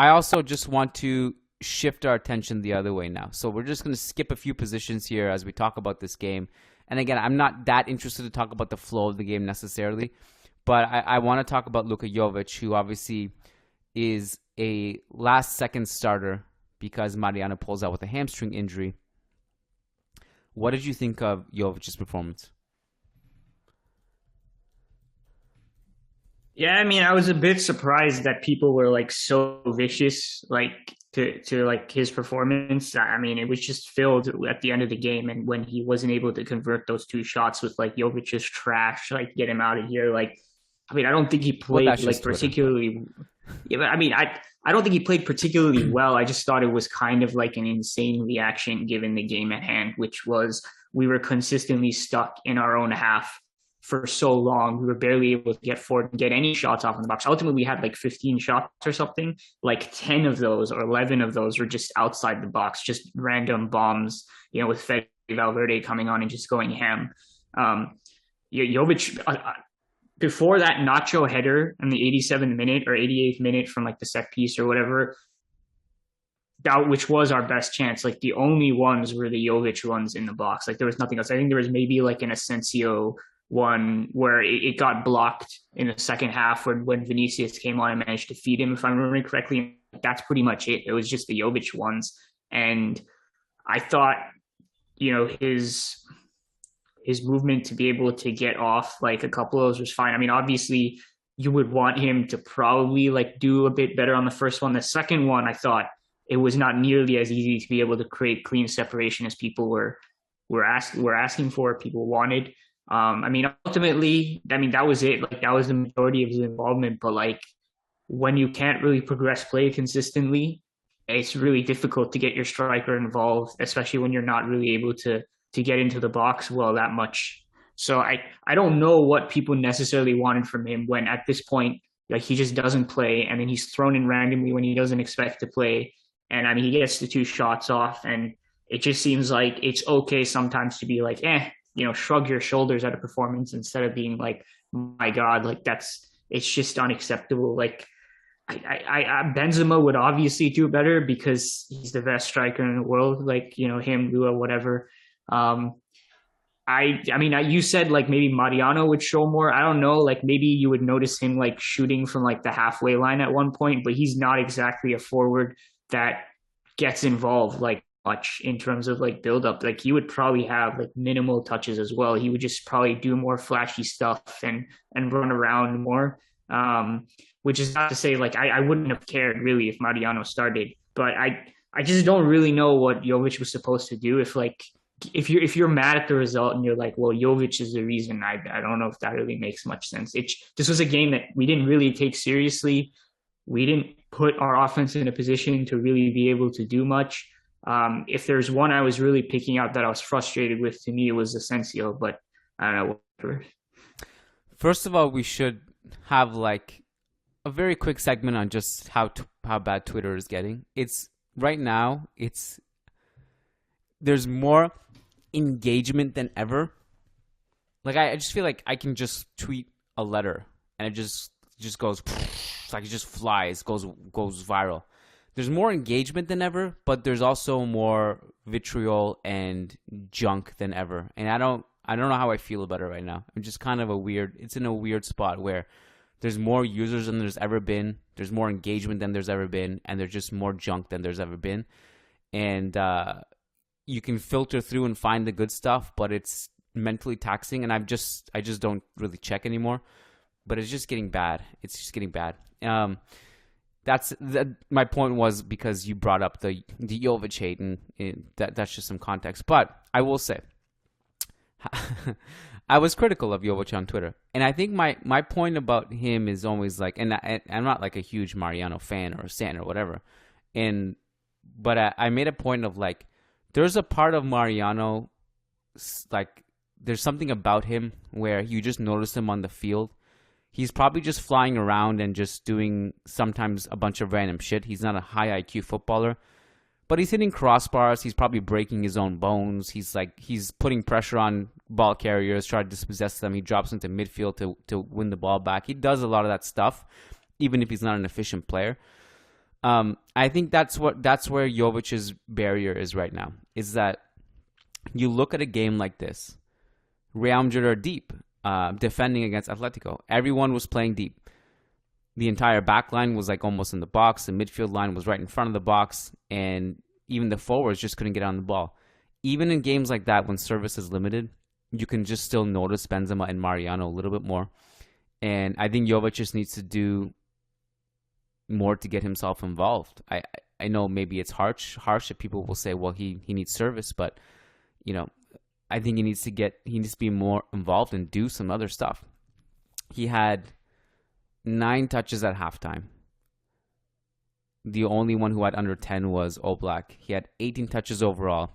I also just want to shift our attention the other way now. So we're just going to skip a few positions here as we talk about this game. And again, I'm not that interested to talk about the flow of the game necessarily, but I want to talk about Luka Jovic, who obviously is a last-second starter because Mariano pulls out with a hamstring injury. What did you think of Jovic's performance? Yeah, I mean, I was a bit surprised that people were like so vicious, like to like his performance. I mean, it was just filled at the end of the game, and when he wasn't able to convert those two shots with like Jovic's trash, like get him out of here. Like, I mean, I don't think he played like particularly. Yeah, but I mean, I don't think he played particularly well. I just thought it was kind of like an insane reaction given the game at hand, which was we were consistently stuck in our own half for so long. We were barely able to get any shots off in the box. Ultimately, we had like 15 shots or something. Like 10 of those or 11 of those were just outside the box, just random bombs, with Fede Valverde coming on and just going ham. Jovic, before that Nacho header in the 87th minute or 88th minute from like the set piece or whatever, which was our best chance. Like the only ones were the Jovic ones in the box. Like there was nothing else. I think there was maybe like an Asensio one where it got blocked in the second half when Vinicius came on and managed to feed him, if I'm remembering correctly. That's pretty much it. It was just the Jovic ones. And I thought, his movement to be able to get off like a couple of those was fine. I mean, obviously you would want him to probably like do a bit better on the first one. The second one, I thought it was not nearly as easy to be able to create clean separation as people were asking for, people wanted. I mean, ultimately, that was it. Like that was the majority of his involvement. But like when you can't really progress play consistently, it's really difficult to get your striker involved, especially when you're not really able to get into the box well that much. So I don't know what people necessarily wanted from him when at this point, like he just doesn't play and then he's thrown in randomly when he doesn't expect to play. And I mean, he gets the two shots off and it just seems like it's okay sometimes to be like, shrug your shoulders at a performance instead of being like, my God, like it's just unacceptable. Like Benzema would obviously do better because he's the best striker in the world. Like, him, Lua, whatever. You said like maybe Mariano would show more. I don't know. Like maybe you would notice him like shooting from like the halfway line at one point, but he's not exactly a forward that gets involved like much in terms of like build up. Like he would probably have like minimal touches as well. He would just probably do more flashy stuff and run around more. Which is not to say like I wouldn't have cared really if Mariano started, but I just don't really know what Jovic was supposed to do. If you're mad at the result and you're like, well, Jovic is the reason, I don't know if that really makes much sense. This was a game that we didn't really take seriously. We didn't put our offense in a position to really be able to do much. If there's one I was really picking out that I was frustrated with, to me, it was Asensio, but I don't know. Whatever. First of all, we should have like a very quick segment on just how bad Twitter is getting. Right now, there's more engagement than ever. Like I just feel like I can just tweet a letter and it just goes like it just flies, goes viral. There's more engagement than ever, but there's also more vitriol and junk than ever. And I don't know how I feel about it right now. I'm just kind of it's in a weird spot where there's more users than there's ever been. There's more engagement than there's ever been. And there's just more junk than there's ever been. And you can filter through and find the good stuff, but it's mentally taxing. And I just don't really check anymore. But it's just getting bad. It's just getting bad. My point was because you brought up the Jovic hate, and that's just some context. But I will say, I was critical of Jovic on Twitter, and I think my point about him is always like, and I'm not like a huge Mariano fan or Stan or whatever, but I made a point of like, there's a part of Mariano, like there's something about him where you just notice him on the field. He's probably just flying around and just doing sometimes a bunch of random shit. He's not a high IQ footballer, but he's hitting crossbars. He's probably breaking his own bones. He's putting pressure on ball carriers, trying to dispossess them. He drops into midfield to win the ball back. He does a lot of that stuff, even if he's not an efficient player. I think that's where Jovic's barrier is right now. Is that you look at a game like this, Real Madrid are deep, defending against Atletico. Everyone was playing deep. The entire back line was like almost in the box. The midfield line was right in front of the box, and even the forwards just couldn't get on the ball. Even in games like that, when service is limited, you can just still notice Benzema and Mariano a little bit more. And I think Jovic just needs to do more to get himself involved. I know maybe it's harsh that people will say, well, he needs service, but I think he needs to be more involved and do some other stuff. He had 9 touches at halftime. The only one who had under 10 was Oblak. He had 18 touches overall.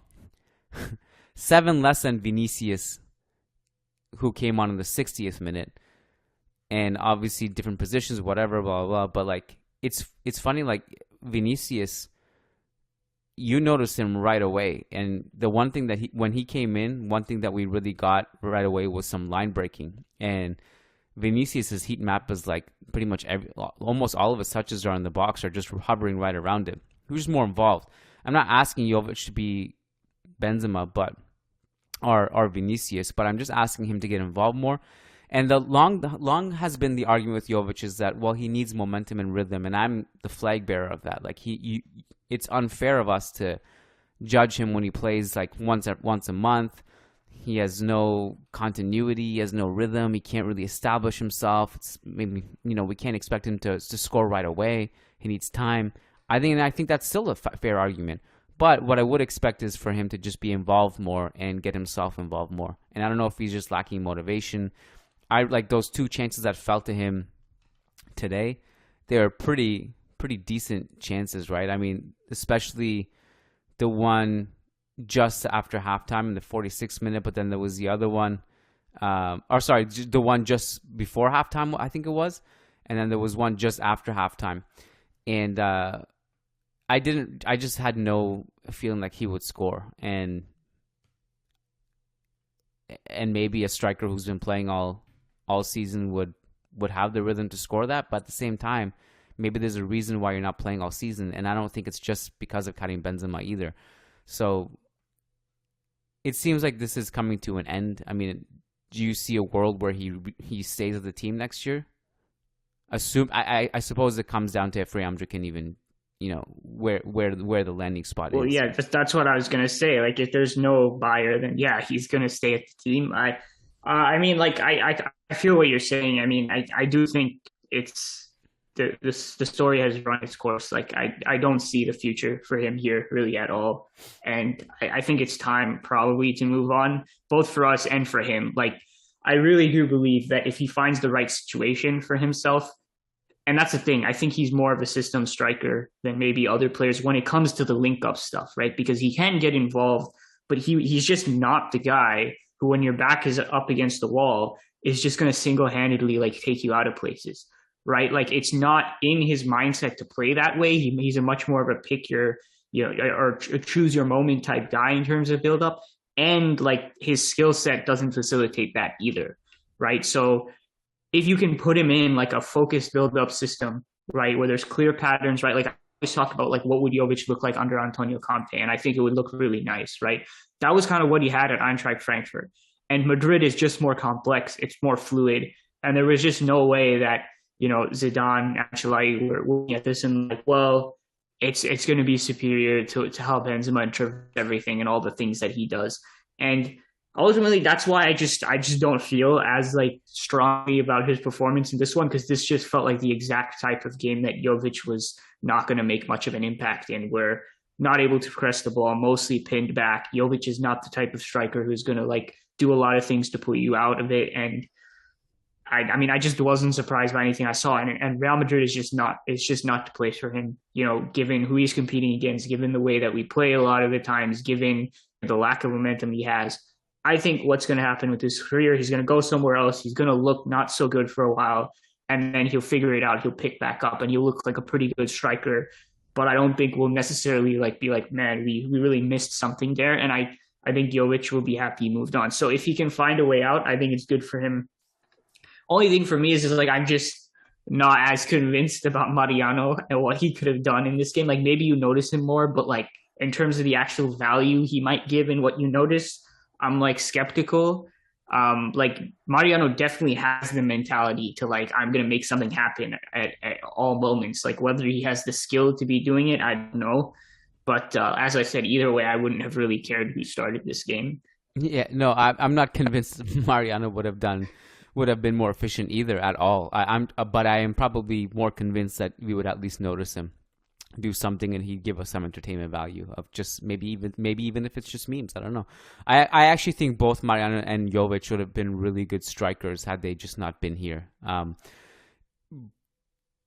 7 less than Vinicius, who came on in the 60th minute. And obviously different positions, whatever, blah, blah, blah. But like, it's funny, like Vinicius, you noticed him right away. And the one thing that when he came in, one thing that we really got right away was some line breaking. And Vinicius's heat map is like pretty much almost all of his touches are in the box or just hovering right around it. Who's more involved? I'm not asking Jovic to be Benzema, or Vinicius, but I'm just asking him to get involved more. And the long has been the argument with Jovic is that, well, he needs momentum and rhythm, and I'm the flag bearer of that. Like it's unfair of us to judge him when he plays like once a month. He has no continuity. He has no rhythm. He can't really establish himself. It's maybe we can't expect him to score right away. He needs time. I think that's still a fair argument. But what I would expect is for him to just be involved more and get himself involved more. And I don't know if he's just lacking motivation. I like those 2 chances that fell to him today. They're pretty decent chances, right? I mean, especially the one just after halftime in the 46th minute, but then there was the other one, the one just before halftime, I think it was, and then there was one just after halftime, and I just had no feeling like he would score, and maybe a striker who's been playing all season would have the rhythm to score that, but at the same time, maybe there's a reason why you're not playing all season, and I don't think it's just because of Karim Benzema either. So it seems like this is coming to an end. I mean, do you see a world where he stays with the team next year? I suppose it comes down to if Real Madrid can even, where the landing spot is. Well, yeah, that's what I was gonna say. Like, if there's no buyer, then yeah, he's gonna stay at the team. I mean, like, I feel what you're saying. I mean, I do think it's the story has run its course. Like, I don't see the future for him here really at all. And I think it's time probably to move on, both for us and for him. Like, I really do believe that if he finds the right situation for himself, and that's the thing, I think he's more of a system striker than maybe other players when it comes to the link-up stuff, right? Because he can get involved, but he's just not the guy who, when your back is up against the wall, is just going to single-handedly like take you out of places, right? Like, it's not in his mindset to play that way. He's a much more of a pick your, or choose your moment type guy in terms of build-up, and like his skill set doesn't facilitate that either, right? So if you can put him in like a focused build-up system, right, where there's clear patterns, right? Like, I always talk about like what would Jovic look like under Antonio Conte, and I think it would look really nice, right? That was kind of what he had at Eintracht Frankfurt. And Madrid is just more complex, it's more fluid, and there was just no way that Zidane, Ancelotti were looking at this and like, well, it's going to be superior to how Benzema interprets everything and all the things that he does. And ultimately, that's why I just don't feel as like strongly about his performance in this one, because this just felt like the exact type of game that Jovic was not going to make much of an impact in. We're not able to press the ball, mostly pinned back. Jovic is not the type of striker who's going to like do a lot of things to put you out of it. And I mean, I just wasn't surprised by anything I saw. And Real Madrid is just not the place for him, given who he's competing against, given the way that we play a lot of the times, given the lack of momentum he has. I think what's going to happen with his career, he's going to go somewhere else. He's going to look not so good for a while, and then he'll figure it out. He'll pick back up, and he'll look like a pretty good striker. But I don't think we'll necessarily like be like, man, we really missed something there. And I think Jovic will be happy he moved on. So if he can find a way out, I think it's good for him. Only thing for me is like, I'm just not as convinced about Mariano and what he could have done in this game. Like maybe you notice him more, but like in terms of the actual value he might give and what you notice, I'm like skeptical. Like Mariano definitely has the mentality to like I'm gonna make something happen at all moments. Like whether he has the skill to be doing it, I don't know. But as I said, either way, I wouldn't have really cared who started this game. Yeah, no, I'm not convinced Mariano would have been more efficient either at all. But I am probably more convinced that we would at least notice him do something and he'd give us some entertainment value of just maybe even if it's just memes. I don't know. I actually think both Mariano and Jovic would have been really good strikers had they just not been here.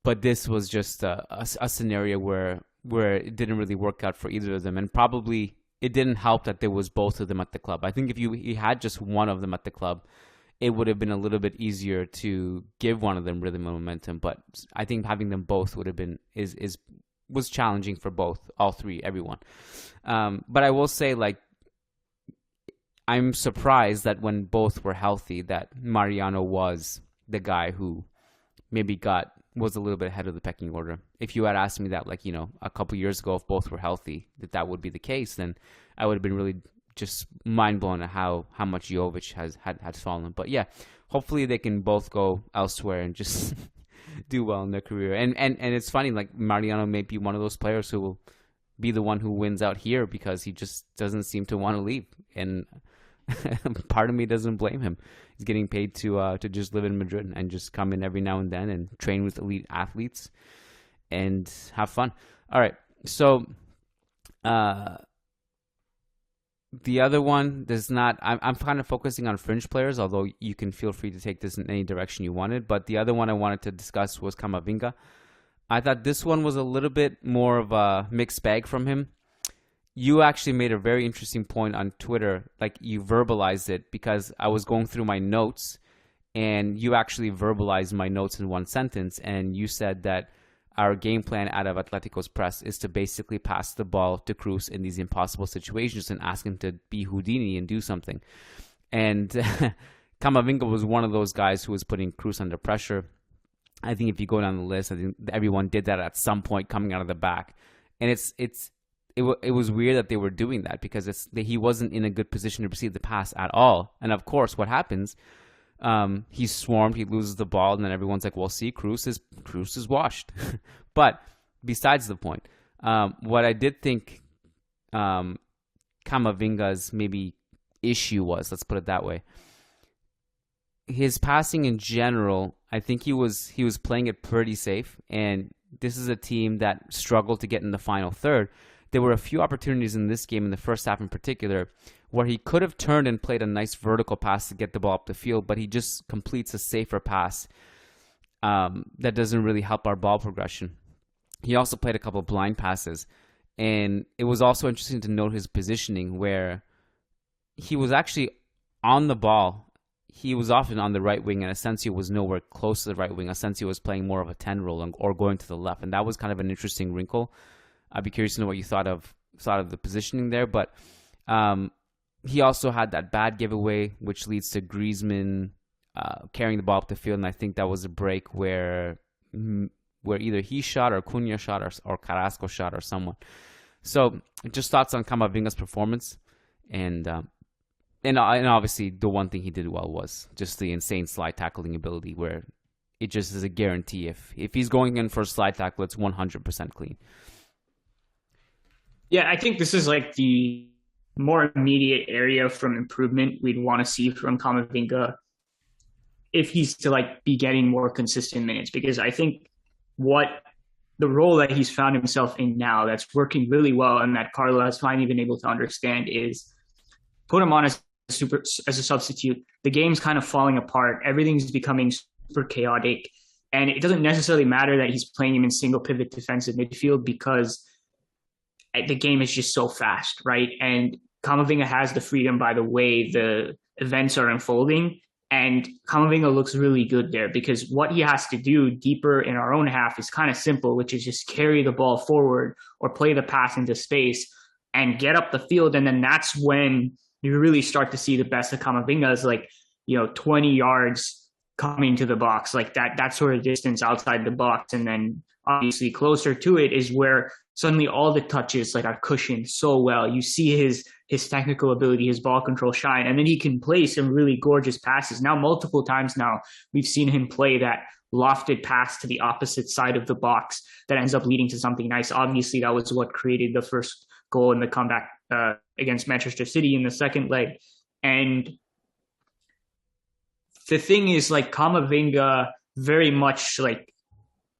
But this was just a scenario where it didn't really work out for either of them, and probably it didn't help that there was both of them at the club. I think if you had just one of them at the club, it would have been a little bit easier to give one of them rhythm and momentum. But I think having them both would have been was challenging for both, all three, everyone. But I will say, like, I'm surprised that when both were healthy, that Mariano was the guy who maybe was a little bit ahead of the pecking order. If you had asked me that, like, you know, a couple years ago, if both were healthy, that would be the case, then I would have been really just mind blown at how much Jovic had fallen. But yeah, hopefully they can both go elsewhere and just do well in their career. And it's funny, like Mariano may be one of those players who will be the one who wins out here because he just doesn't seem to want to leave. And part of me doesn't blame him. He's getting paid to just live in Madrid and just come in every now and then and train with elite athletes and have fun. All right, so the other one does not. I'm kind of focusing on fringe players, although you can feel free to take this in any direction you wanted. But the other one I wanted to discuss was Camavinga. I thought this one was a little bit more of a mixed bag from him. You actually made a very interesting point on Twitter, like you verbalized it, because I was going through my notes and you actually verbalized my notes in one sentence, and you said that our game plan out of Atletico's press is to basically pass the ball to Cruz in these impossible situations and ask him to be Houdini and do something. And Camavinga was one of those guys who was putting Cruz under pressure. I think if you go down the list, I think everyone did that at some point coming out of the back. And it was weird that they were doing that because he wasn't in a good position to receive the pass at all. And of course, what happens? He's swarmed, he loses the ball, and then everyone's like, well, see, Cruz is washed. But besides the point, what I did think Camavinga's maybe issue was, let's put it that way, his passing in general, I think he was playing it pretty safe, and this is a team that struggled to get in the final third. There were a few opportunities in this game, in the first half in particular, where he could have turned and played a nice vertical pass to get the ball up the field, but he just completes a safer pass that doesn't really help our ball progression. He also played a couple of blind passes, and it was also interesting to note his positioning, where he was actually on the ball. He was often on the right wing, and Asensio was nowhere close to the right wing. Asensio was playing more of a 10 role or going to the left, and that was kind of an interesting wrinkle. I'd be curious to know what you thought of the positioning there, but he also had that bad giveaway, which leads to Griezmann carrying the ball up the field, and I think that was a break where either he shot or Cunha shot or Carrasco shot or someone. So just thoughts on Camavinga's performance, and obviously the one thing he did well was just the insane slide tackling ability, where it just is a guarantee if he's going in for a slide tackle, it's 100% clean. Yeah, I think this is like the more immediate area from improvement we'd want to see from Camavinga if he's to like be getting more consistent minutes, because I think what the role that he's found himself in now that's working really well and that Carlo has finally been able to understand is put him on as a substitute. The game's kind of falling apart. Everything's becoming super chaotic, and it doesn't necessarily matter that he's playing him in single pivot defensive midfield because the game is just so fast, right? And Camavinga has the freedom by the way the events are unfolding. And Camavinga looks really good there because what he has to do deeper in our own half is kind of simple, which is just carry the ball forward or play the pass into space and get up the field. And then that's when you really start to see the best of Camavinga is 20 yards coming to the box, like that sort of distance outside the box. And then obviously closer to it is where suddenly all the touches like are cushioned so well. You see his technical ability, his ball control shine, and then he can play some really gorgeous passes. Now, multiple times now, we've seen him play that lofted pass to the opposite side of the box that ends up leading to something nice. Obviously, that was what created the first goal in the comeback against Manchester City in the second leg. And the thing is, like, Camavinga very much like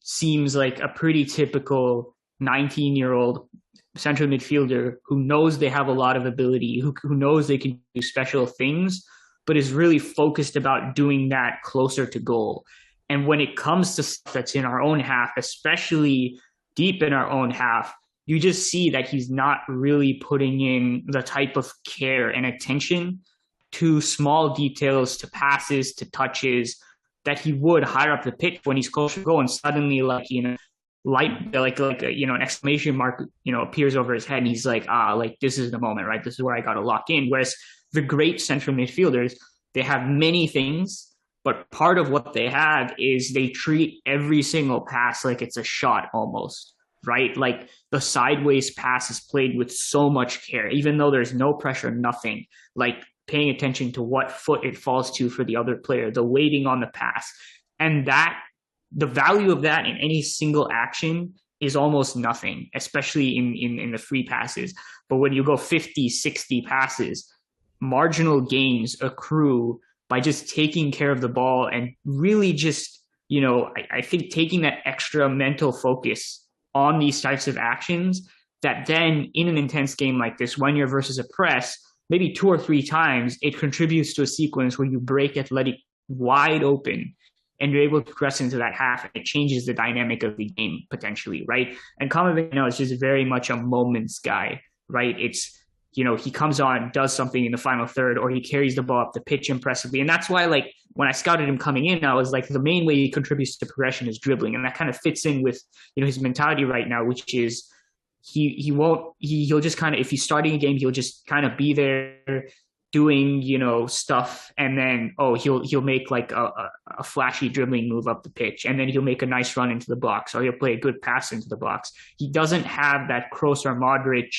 seems like a pretty typical 19-year-old central midfielder who knows they have a lot of ability, who knows they can do special things, but is really focused about doing that closer to goal. And when it comes to stuff that's in our own half, especially deep in our own half, you just see that he's not really putting in the type of care and attention to small details, to passes, to touches that he would higher up the pitch when he's close to goal. And suddenly, like, you know, an exclamation mark, you know, appears over his head, and he's like, like, this is the moment, right? This is where I got to lock in. Whereas the great central midfielders, they have many things, but part of what they have is they treat every single pass like it's a shot almost, right? Like the sideways pass is played with so much care, even though there's no pressure, nothing, like paying attention to what foot it falls to for the other player, the waiting on the pass. And that the value of that in any single action is almost nothing, especially in the free passes. But when you go 50, 60 passes, marginal gains accrue by just taking care of the ball and really just, you know, I think taking that extra mental focus on these types of actions that then in an intense game like this, when you're versus a press, maybe 2 or 3 times, it contributes to a sequence where you break Athletic wide open and you're able to press into that half, and it changes the dynamic of the game potentially, right? And Camavinga is just very much a moments guy, right? It's, you know, he comes on, does something in the final third, or he carries the ball up the pitch impressively. And that's why, like, when I scouted him coming in, I was like, the main way he contributes to progression is dribbling. And that kind of fits in with, you know, his mentality right now, which is he'll just kind of, if he's starting a game, he'll just kind of be there doing, you know, stuff, and then he'll make like a flashy dribbling move up the pitch, and then he'll make a nice run into the box, or he'll play a good pass into the box. He doesn't have that Kroos or Modric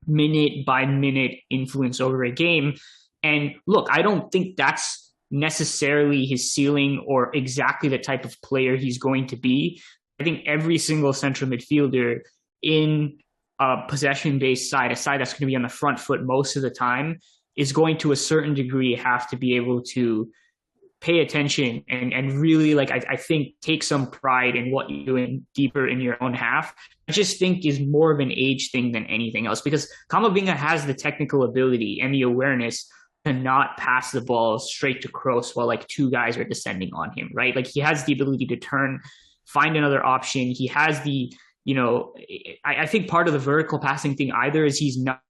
minute by minute influence over a game. And look, I don't think that's necessarily his ceiling or exactly the type of player he's going to be. I think every single central midfielder in a possession-based side, a side that's going to be on the front foot most of the time, is going to a certain degree have to be able to pay attention and really, like, I think, take some pride in what you're doing deeper in your own half. I just think is more of an age thing than anything else, because Camavinga has the technical ability and the awareness to not pass the ball straight to Kroos while like 2 guys are descending on him, right? Like he has the ability to turn, find another option. He has the, you know, I think part of the vertical passing thing either is he's not,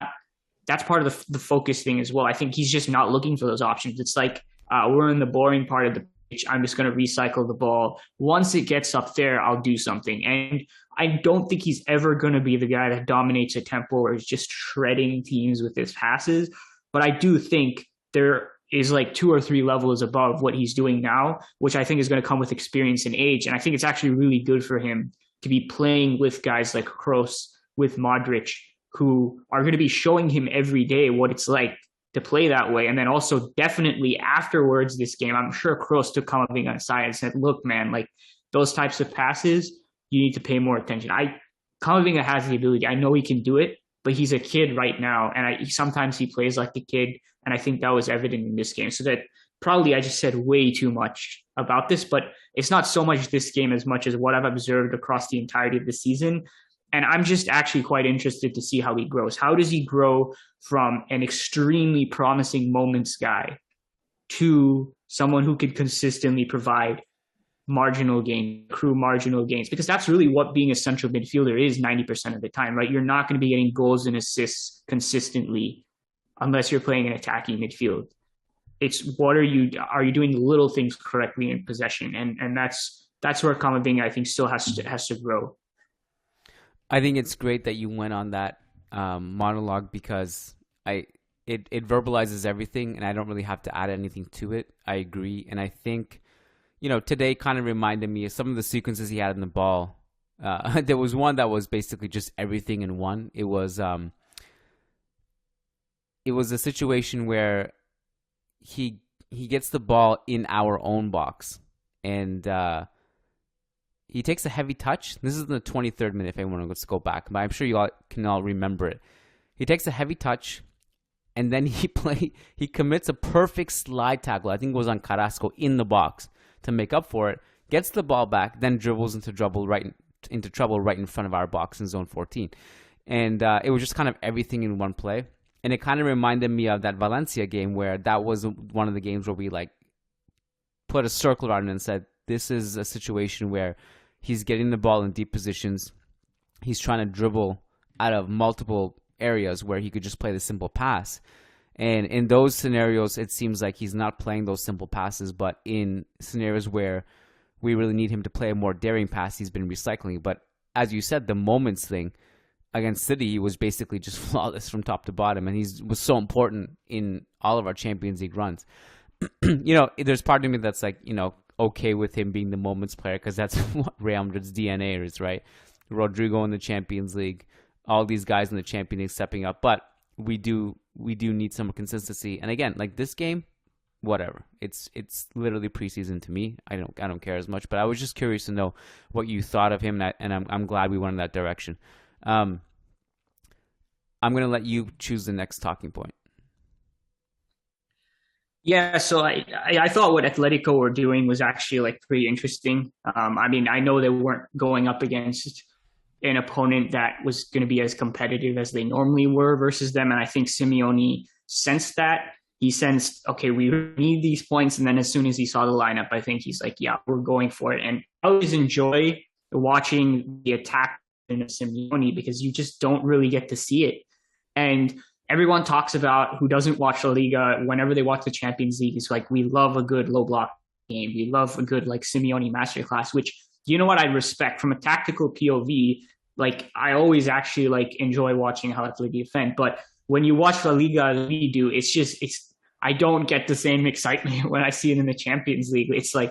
that's part of the focus thing as well. I think he's just not looking for those options. It's like, we're in the boring part of the pitch. I'm just going to recycle the ball. Once it gets up there, I'll do something. And I don't think he's ever going to be the guy that dominates a tempo or is just shredding teams with his passes. But I do think there is like 2 or 3 levels above what he's doing now, which I think is going to come with experience and age. And I think it's actually really good for him to be playing with guys like Kroos, with Modric, who are going to be showing him every day what it's like to play that way. And then also definitely afterwards this game, I'm sure Kroos took Camavinga aside and said, look, man, like those types of passes, you need to pay more attention. Camavinga has the ability. I know he can do it, but he's a kid right now. And sometimes he plays like a kid. And I think that was evident in this game. So that probably I just said way too much about this, but it's not so much this game as much as what I've observed across the entirety of the season. And I'm just actually quite interested to see how he grows. How does he grow from an extremely promising moments guy to someone who could consistently provide marginal gain, accrue marginal gains? Because that's really what being a central midfielder is 90% of the time, right? You're not going to be getting goals and assists consistently unless you're playing an attacking midfield. It's are you doing little things correctly in possession? And that's where Camavinga, I think, still has to grow. I think it's great that you went on that monologue, because it verbalizes everything, and I don't really have to add anything to it. I agree, and I think today kind of reminded me of some of the sequences he had in the ball. There was one that was basically just everything in one. It was a situation where he gets the ball in our own box, and he takes a heavy touch. This is in the 23rd minute if anyone wants to go back, but I'm sure you all can all remember it. He takes a heavy touch, and then he commits a perfect slide tackle. I think it was on Carrasco in the box to make up for it. Gets the ball back, then dribbles into trouble right in front of our box in zone 14. And it was just kind of everything in one play. And it kind of reminded me of that Valencia game where that was one of the games where we put a circle around it and said, this is a situation where he's getting the ball in deep positions. He's trying to dribble out of multiple areas where he could just play the simple pass. And in those scenarios, it seems like he's not playing those simple passes, but in scenarios where we really need him to play a more daring pass, he's been recycling. But as you said, the moments thing against City, he was basically just flawless from top to bottom, and he was so important in all of our Champions League runs. There's part of me that's okay with him being the moments player because that's what Real Madrid's DNA is, right? Rodrigo in the Champions League, all these guys in the Champions League stepping up, but we do need some consistency. And again, this game, whatever. It's literally preseason to me. I don't care as much, but I was just curious to know what you thought of him, and I'm glad we went in that direction. I'm going to let you choose the next talking point. Yeah, so I thought what Atletico were doing was actually pretty interesting. I know they weren't going up against an opponent that was going to be as competitive as they normally were versus them, and I think Simeone sensed that. He sensed, okay, we need these points, and then as soon as he saw the lineup, I think he's like, yeah, we're going for it. And I always enjoy watching the attack of Simeone because you just don't really get to see it. And everyone talks about who doesn't watch La Liga whenever they watch the Champions League. It's we love a good low block game. We love a good Simeone masterclass, which, you know what, I respect from a tactical POV. I always actually enjoy watching how Atletico defend. But when you watch La Liga as we do, I don't get the same excitement when I see it in the Champions League. It's I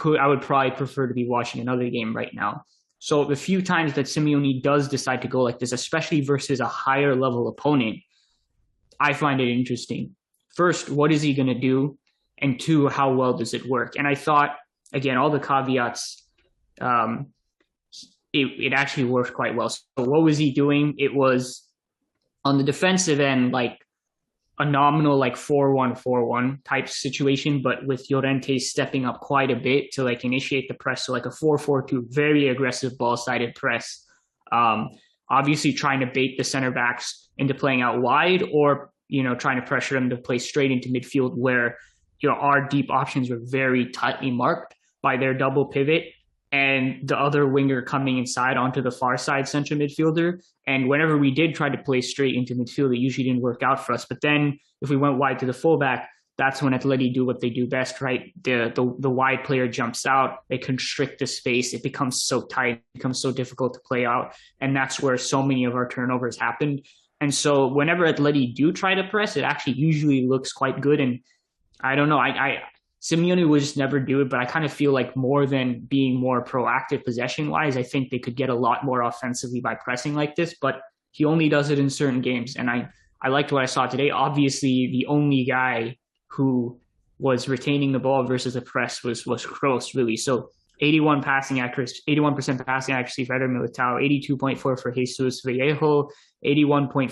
would probably prefer to be watching another game right now. So the few times that Simeone does decide to go like this, especially versus a higher level opponent, I find it interesting. First, what is he going to do? And two, how well does it work? And I thought, again, all the caveats, it actually worked quite well. So what was he doing? It was on the defensive end, a nominal 4-1-4-1 type situation, but with Llorente stepping up quite a bit to initiate the press. So a 4-4-2, very aggressive ball-sided press. Obviously trying to bait the center backs into playing out wide or, trying to pressure them to play straight into midfield where, our deep options were very tightly marked by their double pivot and the other winger coming inside onto the far side central midfielder. And whenever we did try to play straight into midfield, it usually didn't work out for us. But then if we went wide to the fullback, that's when Atleti do what they do best, right? The wide player jumps out, they constrict the space, it becomes so tight, it becomes so difficult to play out. And that's where so many of our turnovers happened. And so whenever Atleti do try to press, it actually usually looks quite good. And I don't know, Simeone would just never do it, but I kind of feel more than being more proactive possession-wise, I think they could get a lot more offensively by pressing like this, but he only does it in certain games. And I liked what I saw today. Obviously, the only guy who was retaining the ball versus the press was Kroos, really. So 81% passing accuracy for Eder Militao, 82.4% for Jesus Vallejo, 81.4%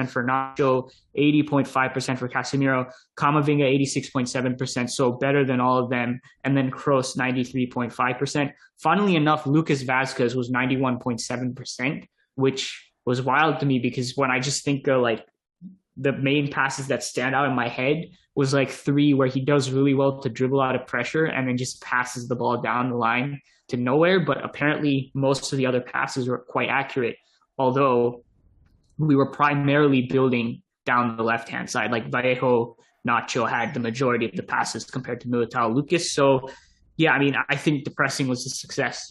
for Nacho, 80.5% for Casemiro, Camavinga 86.7%, so better than all of them, and then Kroos 93.5%. Funnily enough, Lucas Vazquez was 91.7%, which was wild to me because when I just think of the main passes that stand out in my head was 3 where he does really well to dribble out of pressure and then just passes the ball down the line to nowhere. But apparently most of the other passes were quite accurate, although we were primarily building down the left-hand side. Vallejo, Nacho had the majority of the passes compared to Militao, Lucas. So, yeah, I think the pressing was a success,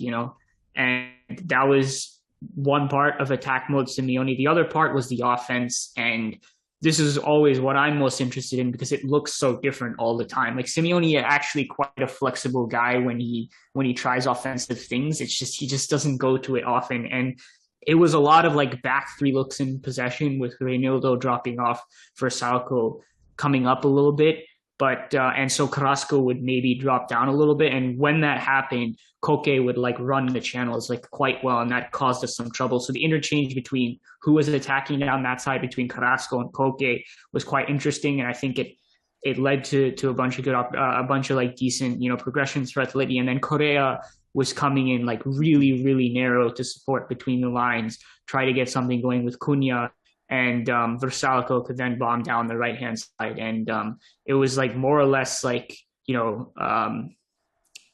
and that was one part of attack mode Simeone. The other part was the offense, and this is always what I'm most interested in because it looks so different all the time. Like Simeone is actually quite a flexible guy when he tries offensive things. It's just he just doesn't go to it often. And it was a lot of like back three looks in possession with Reinildo dropping off for Salco coming up a little bit. But and so Carrasco would maybe drop down a little bit. And when that happened, Koke would like run the channels like quite well, and that caused us some trouble. So the interchange between who was attacking down that side between Carrasco and Koke was quite interesting, and I think it led to a bunch of a bunch of like decent progressions for Atleti. And then Correa was coming in like really narrow to support between the lines, try to get something going with Cunha. And Versalco could then bomb down the right hand side, and it was like more or less like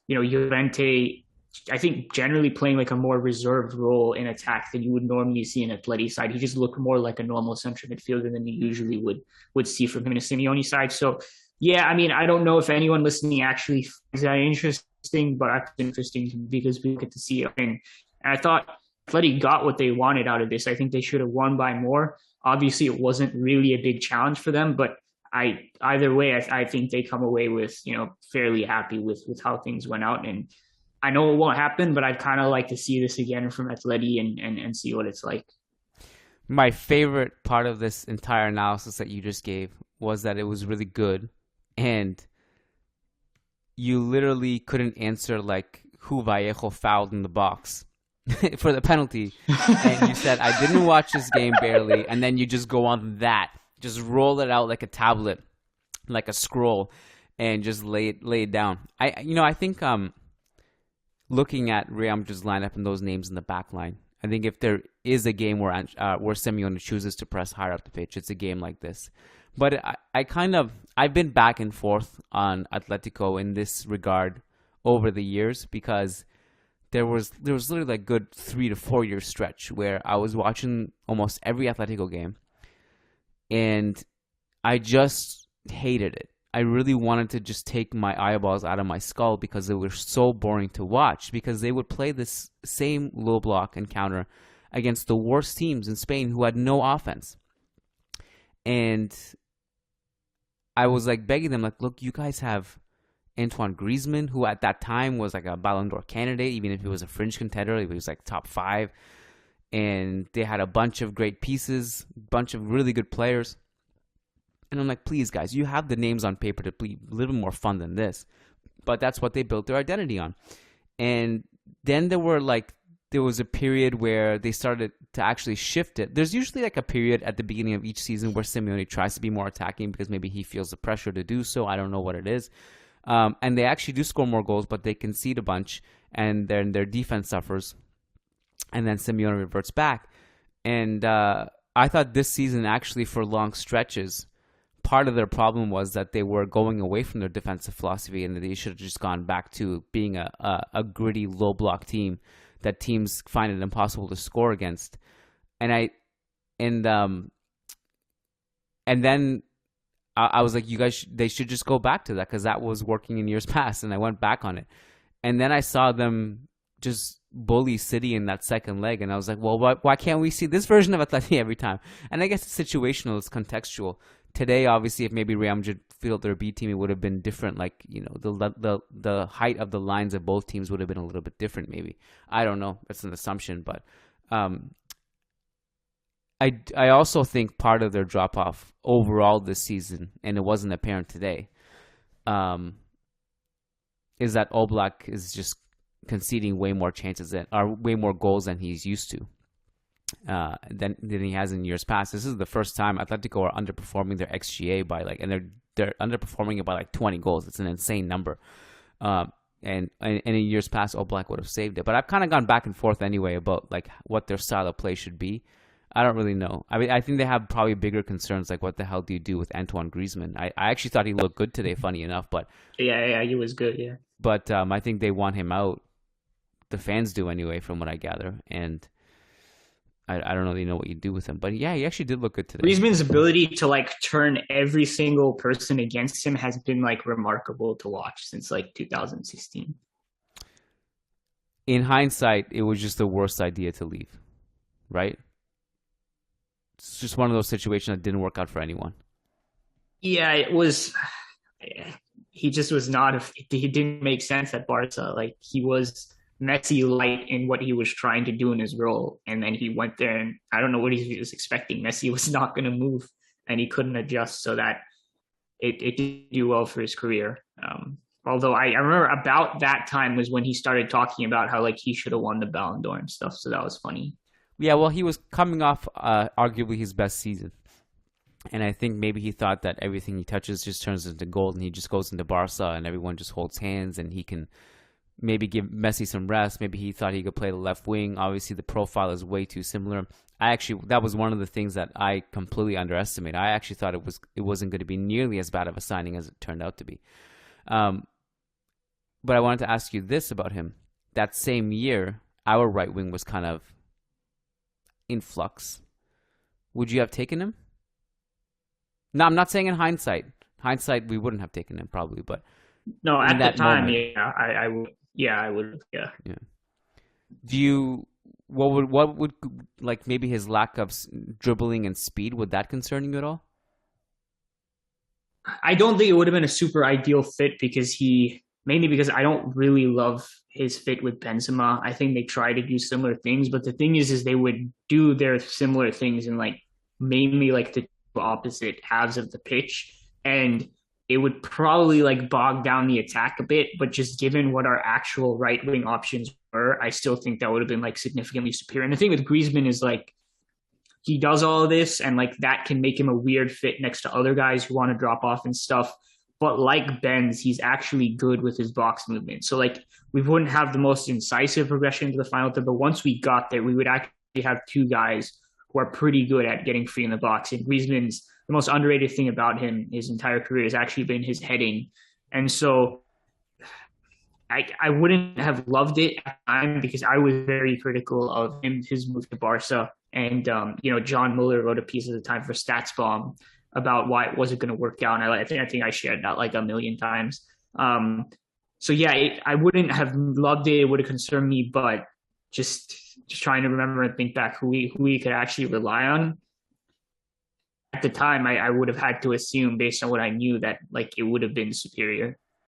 Llorente, I think generally playing like a more reserved role in attack than you would normally see in Atleti side. He just looked more like a normal central midfielder than you usually would see from him in a Simeone side. So yeah, I mean, I don't know if anyone listening actually finds that interesting, but it's interesting because we get to see it. And I thought Atleti got what they wanted out of this. I think they should have won by more. Obviously, it wasn't really a big challenge for them, but either way, I think they come away with fairly happy with how things went out. And I know it won't happen, but I'd kind of like to see this again from Atleti and see what it's like. My favorite part of this entire analysis that you just gave was that it was really good, and you literally couldn't answer like who Vallejo fouled in the box for the penalty, and you said I didn't watch this game barely, and then you just go on that, just roll it out like a tablet, like a scroll, and just lay it down. I think looking at Real Madrid's lineup and those names in the back line, I think if there is a game where Simeone chooses to press higher up the pitch, it's a game like this. But I've been back and forth on Atletico in this regard over the years, because there was literally like good 3 to 4 year stretch where I was watching almost every Atletico game, and I just hated it. I really wanted to just take my eyeballs out of my skull because they were so boring to watch, because they would play this same low block and counter against the worst teams in Spain who had no offense. And I was like begging them, like, look, you guys have Antoine Griezmann, who at that time was like a Ballon d'Or candidate, even if he was a fringe contender, he was like top 5. And they had a bunch of great pieces, bunch of really good players. And I'm like, please, guys, you have the names on paper to be a little more fun than this. But that's what they built their identity on. And then there was a period where they started to actually shift it. There's usually like a period at the beginning of each season where Simeone tries to be more attacking because maybe he feels the pressure to do so. I don't know what it is. And they actually do score more goals, but they concede a bunch, and then their defense suffers. And then Simeone reverts back. And I thought this season, actually, for long stretches, part of their problem was that they were going away from their defensive philosophy, and that they should have just gone back to being a gritty, low-block team that teams find it impossible to score against. And then I was like, you guys, they should just go back to that, because that was working in years past, and I went back on it. And then I saw them just bully City in that second leg, and I was like, well, why can't we see this version of Atleti every time? And I guess it's situational, it's contextual. Today, obviously, if maybe Real Madrid field their B team, it would have been different. Like, the height of the lines of both teams would have been a little bit different, maybe. I don't know. That's an assumption, but I also think part of their drop off overall this season, and it wasn't apparent today, is that Oblak is just conceding way more way more goals than he's used to. Than he has in years past. This is the first time Atletico are underperforming their XGA by and they're underperforming it by like 20 goals. It's an insane number. And in years past, Oblak would have saved it. But I've kind of gone back and forth anyway about like what their style of play should be. I don't really know. I mean, I think they have probably bigger concerns, like what the hell do you do with Antoine Griezmann? I actually thought he looked good today, funny enough, but yeah, he was good, yeah. But I think they want him out. The fans do anyway, from what I gather, and I don't really know what you do with him, but yeah, he actually did look good today. Griezmann's ability to like turn every single person against him has been like remarkable to watch since like 2016. In hindsight, it was just the worst idea to leave, right? it's just one of those situations that didn't work out for anyone. Yeah, it was. He just was not. He didn't make sense at Barca. Like he was Messi light in what he was trying to do in his role, and then he went there, and I don't know what he was expecting. Messi was not going to move, and he couldn't adjust, so that it didn't do well for his career. Although I remember about that time was when he started talking about how like he should have won the Ballon d'Or and stuff. So that was funny. Yeah, well, he was coming off arguably his best season. And I think maybe he thought that everything he touches just turns into gold, and he just goes into Barca and everyone just holds hands, and he can maybe give Messi some rest. Maybe he thought he could play the left wing. Obviously, the profile is way too similar. That was one of the things that I completely underestimated. I actually thought it wasn't going to be nearly as bad of a signing as it turned out to be. But I wanted to ask you this about him. That same year, our right wing was kind of in flux. Would you have taken him? No, I'm not saying in hindsight. Hindsight, we wouldn't have taken him probably, but no, at the time, moment, yeah, I would. Yeah, I would. Yeah. Do you? What would like maybe his lack of dribbling and speed, would that concern you at all? I don't think it would have been a super ideal fit mainly because I don't really love his fit with Benzema. I think they try to do similar things, but the thing is they would do their similar things in like mainly like the opposite halves of the pitch, and it would probably like bog down the attack a bit. But just given what our actual right wing options were, I still think that would have been like significantly superior. And the thing with Griezmann is like he does all of this, and like that can make him a weird fit next to other guys who want to drop off and stuff. But like Benz, he's actually good with his box movement. So like we wouldn't have the most incisive progression to the final third, but once we got there, we would actually have two guys who are pretty good at getting free in the box. And Griezmann's the most underrated thing about him his entire career has actually been his heading. And so I wouldn't have loved it at the time because I was very critical of him, his move to Barca. And, John Muller wrote a piece at the time for StatsBomb about why it wasn't going to work out. And I think I shared that like a million times. So yeah, I wouldn't have loved it. It would have concerned me, but just trying to remember and think back who we could actually rely on. At the time, I would have had to assume based on what I knew that like it would have been superior.